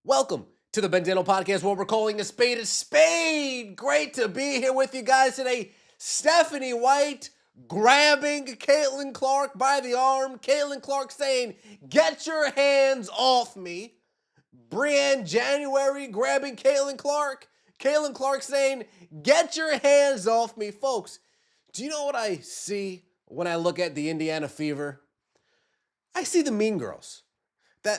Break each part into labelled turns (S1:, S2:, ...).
S1: Welcome to the Bandano Podcast, where we're calling a spade a spade. Great to be here with you guys today. Stephanie White grabbing Caitlin Clark by the arm. Caitlin Clark saying, "Get your hands off me." Brianne January grabbing Caitlin Clark. Caitlin Clark saying, "Get your hands off me." Folks, do you know what I see when I look at the Indiana Fever? I see the Mean Girls.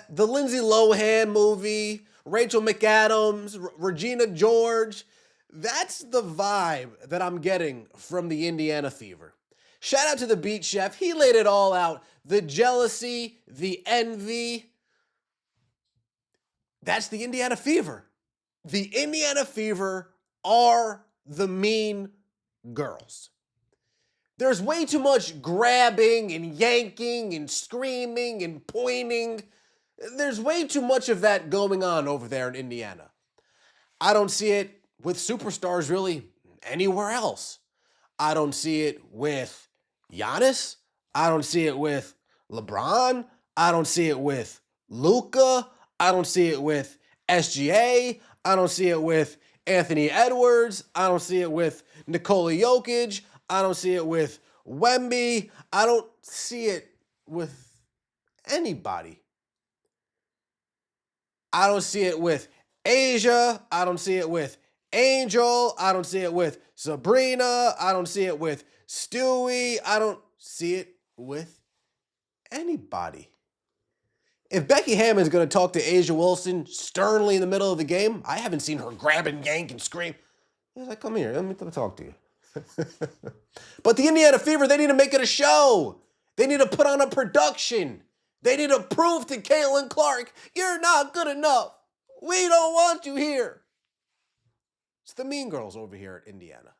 S1: The Lindsay Lohan movie, Rachel McAdams, Regina George, that's the vibe that I'm getting from the Indiana Fever. Shout out to the Beat Chef. He laid it all out. The jealousy, the envy. That's the Indiana Fever. The Indiana Fever are the Mean Girls. There's way too much grabbing and yanking and screaming and pointing. There's way too much of that going on over there in Indiana. I don't see it with superstars really anywhere else. I don't see it with Giannis. I don't see it with LeBron. I don't see it with Luka. I don't see it with SGA. I don't see it with Anthony Edwards. I don't see it with Nikola Jokic. I don't see it with Wemby. I don't see it with anybody. I don't see it with Asia. I don't see it with Angel. I don't see it with Sabrina. I don't see it with Stewie. I don't see it with anybody. If Becky Hammond's going to talk to Asia Wilson sternly in the middle of the game, I haven't seen her grab and yank and scream. She's like, "Come here, let me talk to you." But the Indiana Fever, they need to make it a show. They need to put on a production. They need to prove to Caitlin Clark, "You're not good enough. We don't want you here." It's the Mean Girls over here at Indiana.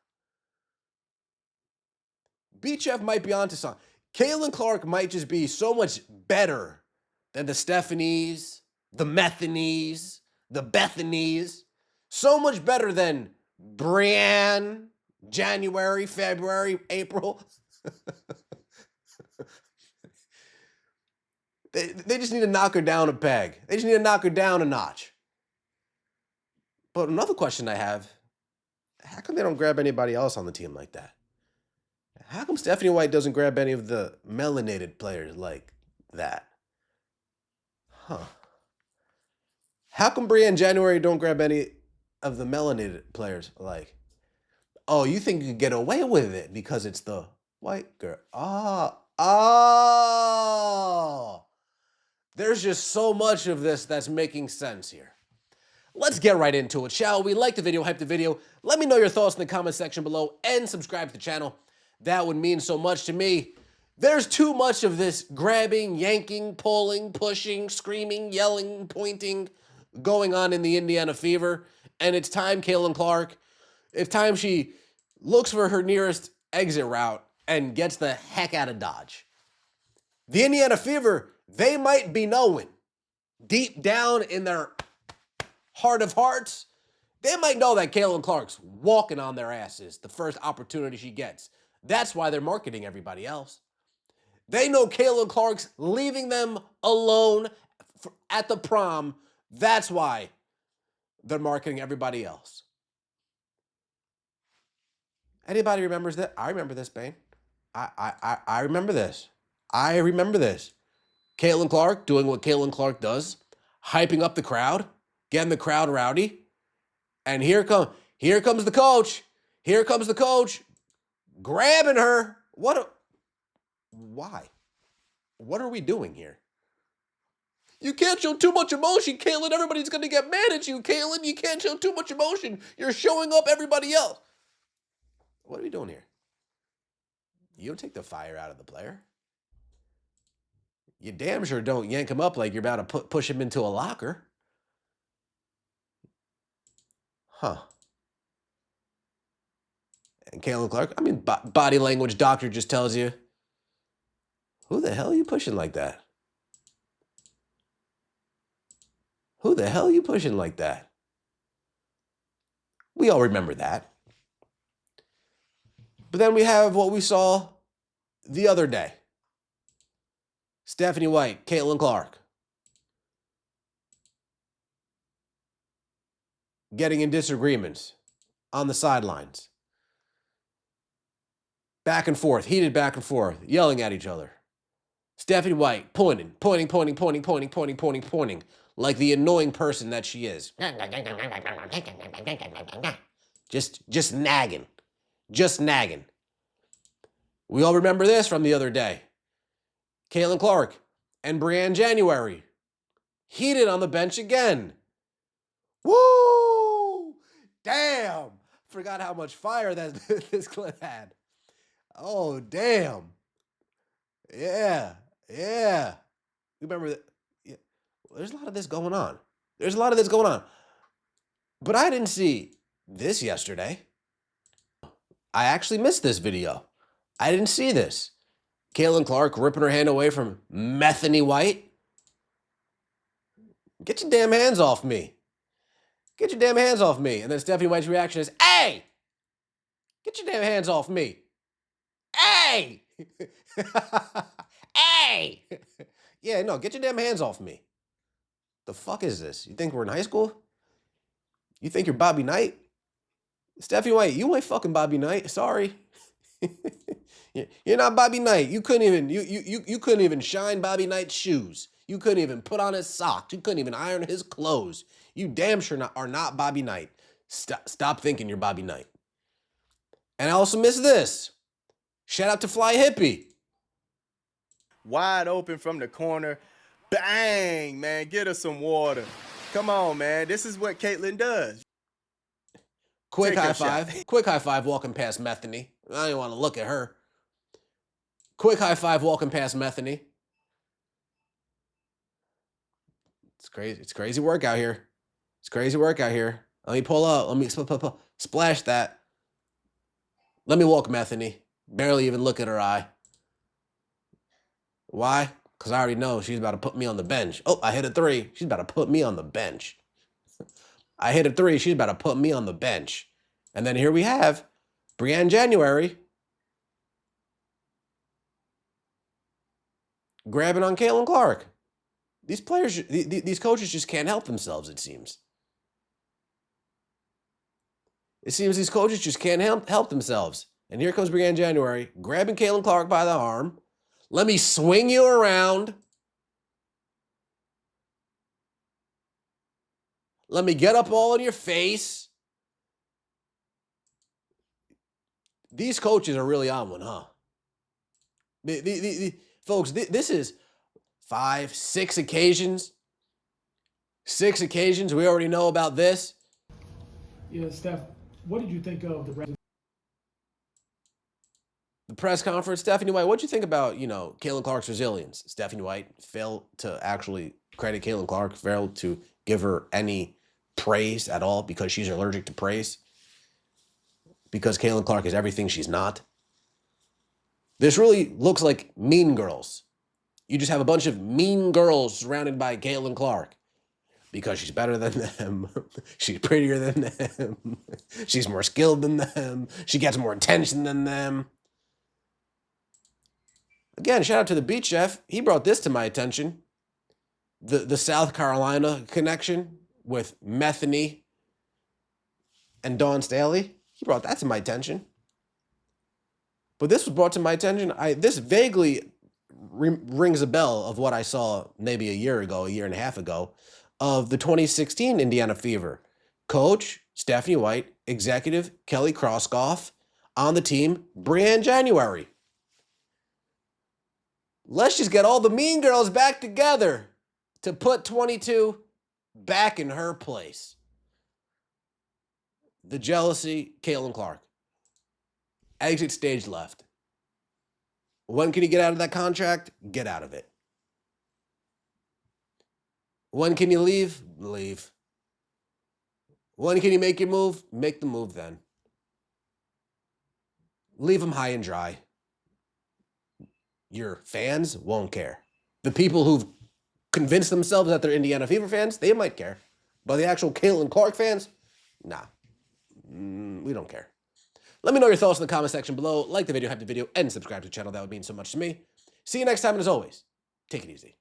S1: Beat Chef might be onto something. Caitlin Clark might just be so much better than the Stephanies, the Methanies, the Bethanies. So much better than Brianne, January, February, April. They just need to knock her down a peg. They just need to knock her down a notch. But another question I have, how come they don't grab anybody else on the team like that? How come Stephanie White doesn't grab any of the melanated players like that? How come Brianne January don't grab any of the melanated players like, "Oh, you think you can get away with it because it's the white girl." There's just so much of this that's making sense here. Let's get right into it, shall we? Like the video, hype the video. Let me know your thoughts in the comment section below and subscribe to the channel. That would mean so much to me. There's too much of this grabbing, yanking, pulling, pushing, screaming, yelling, pointing going on in the Indiana Fever. And it's time, Caitlin Clark, it's time she looks for her nearest exit route and gets the heck out of Dodge. The Indiana Fever, they might be knowing deep down in their heart of hearts, they might know that Caitlin Clark's walking on their asses the first opportunity she gets. That's why they're marketing everybody else. They know Caitlin Clark's leaving them alone at the prom. That's why they're marketing everybody else. Anybody remembers that? I remember this, Bane. I remember this. I remember this. Caitlin Clark doing what Caitlin Clark does, hyping up the crowd, getting the crowd rowdy. And here comes the coach. Here comes the coach grabbing her. Why? What are we doing here? You can't show too much emotion, Caitlin. Everybody's going to get mad at you, Caitlin. You can't show too much emotion. You're showing up everybody else. What are we doing here? You don't take the fire out of the player. You damn sure don't yank him up like you're about to push him into a locker. And Caitlin Clark, I mean, body language doctor just tells you, who the hell are you pushing like that? Who the hell are you pushing like that? We all remember that. But then we have what we saw the other day. Stephanie White, Caitlin Clark. getting in disagreements on the sidelines. Back and forth, heated back and forth, yelling at each other. Stephanie White pointing, like the annoying person that she is. Just nagging. Just nagging. We all remember this from the other day. Caitlin Clark and Brianne January heated on the bench again. Woo! Damn! Forgot how much fire that this clip had. Oh, damn. Yeah. Remember that? Yeah. There's a lot of this going on. But I didn't see this yesterday. I actually missed this video. I didn't see this. Caitlin Clark ripping her hand away from Bethany White. Get your damn hands off me. Get your damn hands off me. And then Stephanie White's reaction is, hey! Get your damn hands off me. Hey! Hey! Yeah, no, get your damn hands off me. The fuck is this? You think we're in high school? You think you're Bobby Knight? Stephanie White, you ain't fucking Bobby Knight. Sorry. You're not Bobby Knight. You couldn't even shine Bobby Knight's shoes. You couldn't even put on his socks. You couldn't even iron his clothes. You damn sure are not Bobby Knight. Stop thinking you're Bobby Knight. And I also missed this. Shout out to Fly Hippie.
S2: Wide open from the corner. Bang, man. Get us some water. Come on, man. This is what Caitlin does.
S1: Quick high five. Quick high five walking past Bethany. I don't even want to look at her. Quick high five walking past Bethany. It's crazy. It's crazy work out here. It's crazy work out here. Let me pull up. Let me splash that. Let me walk Bethany. Barely even look at her eye. Why? Because I already know she's about to put me on the bench. Oh, I hit a three. She's about to put me on the bench. I hit a three. She's about to put me on the bench. And then here we have Brianne January grabbing on Caitlin Clark. These players, these coaches just can't help themselves, it seems. It seems these coaches just can't help themselves. And here comes Brianne January grabbing Caitlin Clark by the arm. Let me swing you around. Let me get up all in your face. These coaches are really on one, huh? Folks, this is 5, 6 occasions. 6 occasions. We already know about this.
S3: Yeah, Steph, what did you think of
S1: the press conference? Stephanie White, what did you think about, Caitlin Clark's resilience? Stephanie White failed to actually credit Caitlin Clark, failed to give her any praise at all because she's allergic to praise. Because Caitlin Clark is everything she's not. This really looks like Mean Girls. You just have a bunch of mean girls surrounded by Caitlin Clark. Because she's better than them. She's prettier than them. She's more skilled than them. She gets more attention than them. Again, shout out to the Beat Chef. He brought this to my attention. The South Carolina connection with Bethany and Dawn Staley. He brought that to my attention. But this was brought to my attention. This vaguely rings a bell of what I saw maybe a year and a half ago, of the 2016 Indiana Fever. Coach Stephanie White, executive Kelly Krauskopf, on the team Brianne January. Let's just get all the mean girls back together to put 22 back in her place. The jealousy, Caitlin Clark. Exit stage left. When can you get out of that contract? Get out of it. When can you leave? Leave. When can you make your move? Make the move then. Leave them high and dry. Your fans won't care. The people who've convinced themselves that they're Indiana Fever fans, they might care. But the actual Caitlin Clark fans, nah. We don't care. Let me know your thoughts in the comment section below. Like the video, hype the video, and subscribe to the channel. That would mean so much to me. See you next time, and as always, take it easy.